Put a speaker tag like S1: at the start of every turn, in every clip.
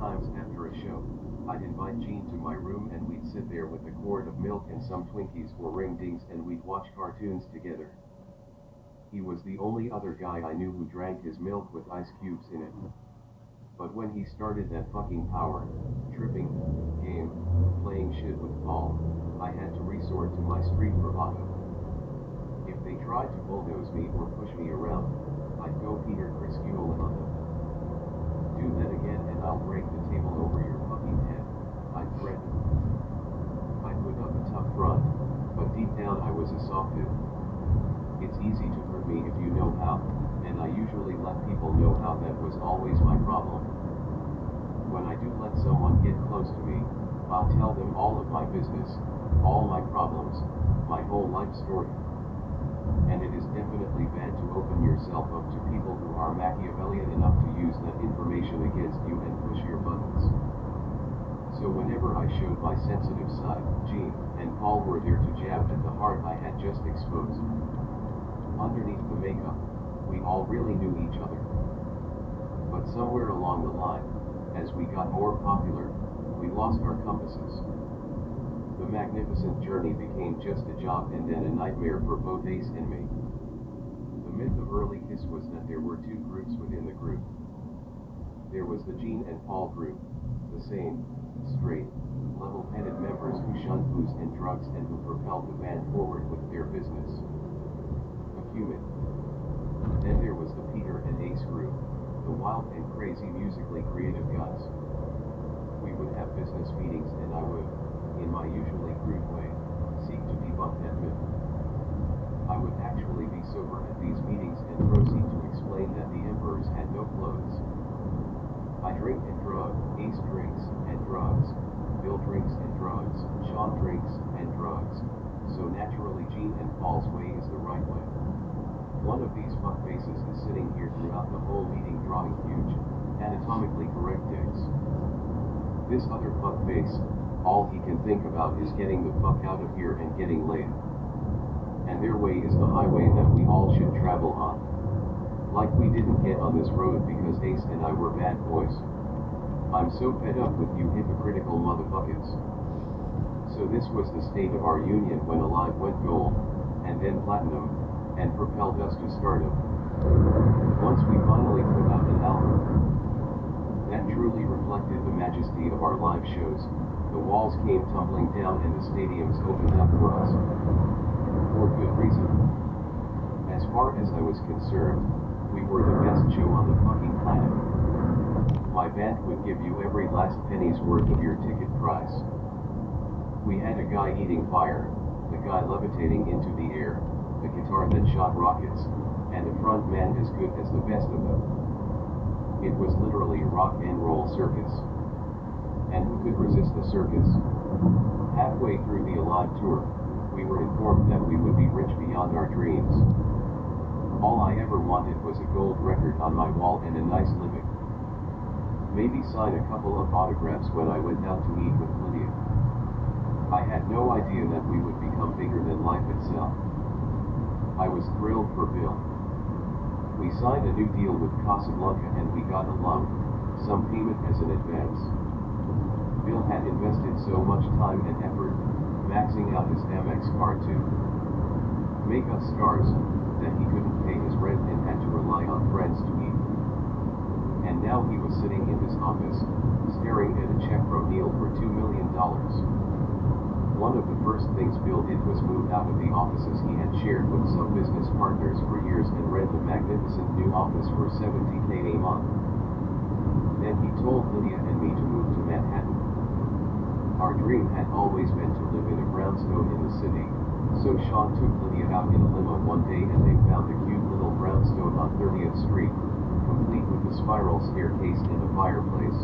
S1: Sometimes after a show, I'd invite Gene to my room and we'd sit there with a quart of milk and some Twinkies or ring dings and we'd watch cartoons together. He was the only other guy I knew who drank his milk with ice cubes in it. But when he started that fucking power tripping game, playing shit with Paul, I had to resort to my street bravado. If they tried to bulldoze me or push me around, I'd go Peter Criscuolin on them. Do that again and I'll break the table over your fucking head, I'd threaten. I put up a tough front, but deep down I was a soft dude. It's easy to hurt me if you know how, and I usually let people know how. That was always my problem. When I do let someone get close to me, I'll tell them all of my business, all my problems, my whole life story. And it is definitely bad to open yourself up to people who are Machiavellian enough to use that information against you and push your buttons. So whenever I showed my sensitive side, Gene and Paul were there to jab at the heart I had just exposed. Underneath the makeup, we all really knew each other. But somewhere along the line, as we got more popular, we lost our compasses. The magnificent journey became just a job and then a nightmare for both Ace and me. The myth of early Kiss was that there were two groups within the group. There was the Gene and Paul group, the sane, straight, level-headed members who shunned booze and drugs and who propelled the band forward with their business. Human. Then there was the Peter and Ace group, the wild and crazy musically creative guys. We would have business meetings and I would, in my usually crude way, seek to debunk that myth. I would actually be sober at these meetings and proceed to explain that the emperors had no clothes. I drink and drug, Ace drinks and drugs, Bill drinks and drugs, Sean drinks and drugs, so naturally Gene and Paul's way is the right way. One of these fuckfaces is sitting here throughout the whole meeting drawing huge, anatomically correct dicks. This other fuckface, all he can think about is getting the fuck out of here and getting laid. And their way is the highway that we all should travel on. Like we didn't get on this road because Ace and I were bad boys. I'm so fed up with you hypocritical motherfuckers. So this was the state of our union when Alive went gold, and then platinum, and propelled us to stardom. Once we finally put out an album that truly reflected the majesty of our live shows, the walls came tumbling down and the stadiums opened up for us. For good reason. As far as I was concerned, we were the best show on the fucking planet. My band would give you every last penny's worth of your ticket price. We had a guy eating fire, the guy levitating into the air, the guitar that shot rockets, and a front man as good as the best of them. It was literally a rock and roll circus. And who could resist the circus? Halfway through the Alive tour, we were informed that we would be rich beyond our dreams. All I ever wanted was a gold record on my wall and a nice living. Maybe sign a couple of autographs when I went out to eat with Lydia. I had no idea that we would become bigger than life itself. I was thrilled for Bill. We signed a new deal with Casablanca and we got a lump, some payment as an advance. Bill had invested so much time and effort, maxing out his Amex card to make us stars, that he couldn't pay his rent and had to rely on friends to eat. And now he was sitting in his office, staring at a check from Neil for $2 million. One of the first things Bill did was move out of the offices he had shared with some business partners for years and rent a magnificent new office for $70K a month. Then he told Lydia and me to move to Manhattan. Our dream had always been to live in a brownstone in the city, so Sean took Lydia out in a limo one day and they found a cute little brownstone on 30th Street, complete with a spiral staircase and a fireplace.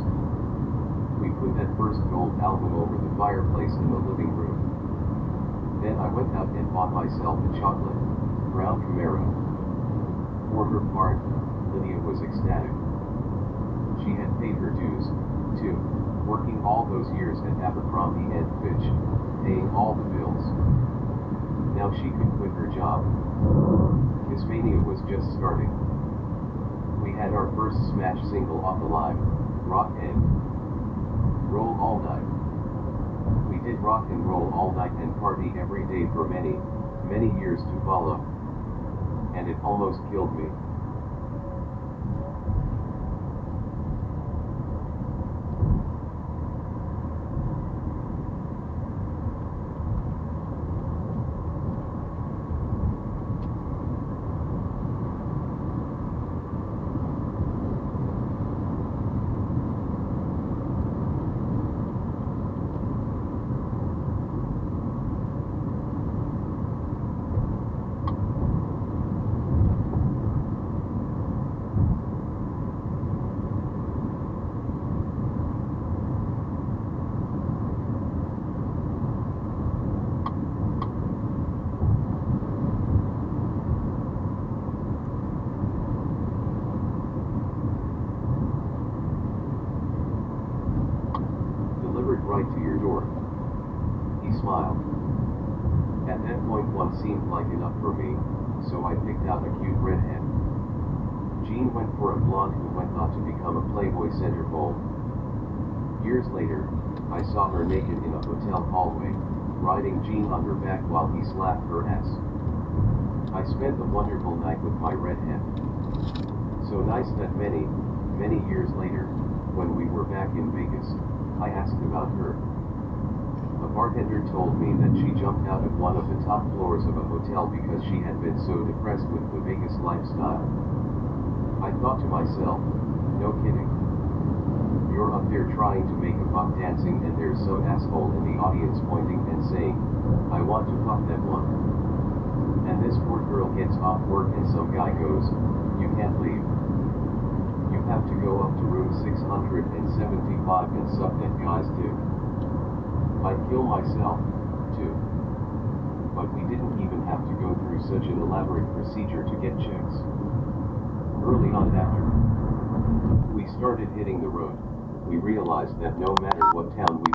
S1: We put that first gold album over the fireplace in the living room. Then I went out and bought myself a chocolate, brown Camaro. For her part, Lydia was ecstatic. She had paid her dues, too, working all those years at Abercrombie and Fitch, paying all the bills. Now she could quit her job. Kiss Mania was just starting. We had our first smash single off Alive, Rock and Roll all night. We did rock and roll all night and party every day for many, many years to follow. And it almost killed me. Delivered right to your door. He smiled. At that point one seemed like enough for me, so I picked out a cute redhead. Jean went for a blonde who went on to become a Playboy centerfold. Years later, I saw her naked in a hotel hallway, riding Jean on her back while he slapped her ass. I spent a wonderful night with my redhead. So nice that many, many years later, when we were back in Vegas, I asked about her. A bartender told me that she jumped out of one of the top floors of a hotel because she had been so depressed with the Vegas lifestyle. I thought to myself, no kidding. You're up there trying to make a buck dancing and there's some asshole in the audience pointing and saying, I want to fuck that one. And this poor girl gets off work and some guy goes, you can't leave. You have to go up to room 675 and suck that guy's dick. I'd kill myself, too. But we didn't even have to go through such an elaborate procedure to get chicks. Early on after we started hitting the road, we realized that no matter what town we